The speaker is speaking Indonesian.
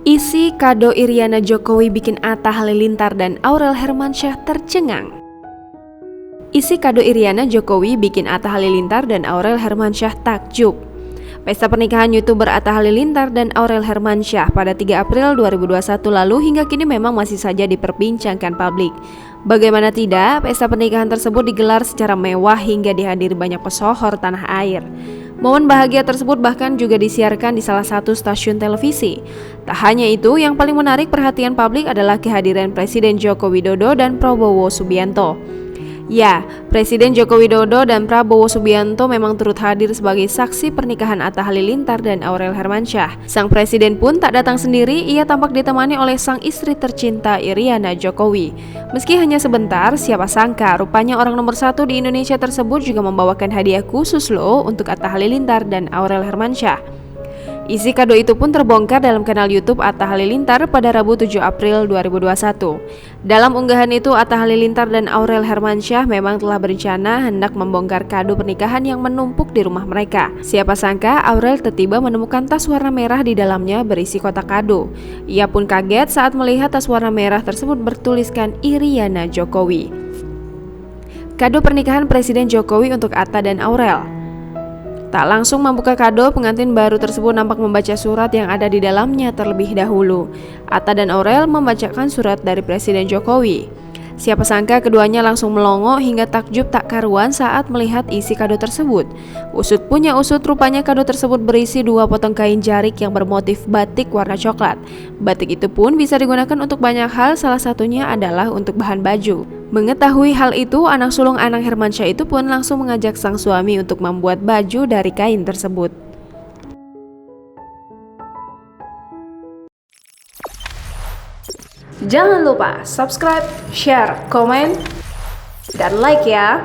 Isi kado Iriana Jokowi bikin Atta Halilintar dan Aurel Hermansyah tercengang. Isi kado Iriana Jokowi bikin Atta Halilintar dan Aurel Hermansyah takjub. Pesta pernikahan YouTuber Atta Halilintar dan Aurel Hermansyah pada 3 April 2021 lalu hingga kini memang masih saja diperbincangkan publik. Bagaimana tidak, pesta pernikahan tersebut digelar secara mewah hingga dihadiri banyak pesohor tanah air. Momen bahagia tersebut bahkan juga disiarkan di salah satu stasiun televisi. Tak hanya itu, yang paling menarik perhatian publik adalah kehadiran Presiden Joko Widodo dan Prabowo Subianto. Ya, Presiden Joko Widodo dan Prabowo Subianto memang turut hadir sebagai saksi pernikahan Atta Halilintar dan Aurel Hermansyah. Sang presiden pun tak datang sendiri, ia tampak ditemani oleh sang istri tercinta Iriana Jokowi. Meski hanya sebentar, siapa sangka rupanya orang nomor 1 di Indonesia tersebut juga membawakan hadiah khusus loh untuk Atta Halilintar dan Aurel Hermansyah. Isi kado itu pun terbongkar dalam kanal YouTube Atta Halilintar pada Rabu 7 April 2021. Dalam unggahan itu, Atta Halilintar dan Aurel Hermansyah memang telah berencana hendak membongkar kado pernikahan yang menumpuk di rumah mereka. Siapa sangka Aurel tiba-tiba menemukan tas warna merah di dalamnya berisi kotak kado. Ia pun kaget saat melihat tas warna merah tersebut bertuliskan Iriana Jokowi. Kado pernikahan Presiden Jokowi untuk Atta dan Aurel. Tak langsung membuka kado, pengantin baru tersebut nampak membaca surat yang ada di dalamnya terlebih dahulu. Atta dan Aurel membacakan surat dari Presiden Jokowi. Siapa sangka keduanya langsung melongo hingga takjub tak karuan saat melihat isi kado tersebut. Usut punya usut, rupanya kado tersebut berisi 2 potong kain jarik yang bermotif batik warna coklat. Batik itu pun bisa digunakan untuk banyak hal, salah satunya adalah untuk bahan baju. Mengetahui hal itu, anak sulung Anang Hermansyah itu pun langsung mengajak sang suami untuk membuat baju dari kain tersebut. Jangan lupa subscribe, share, komen, dan like ya!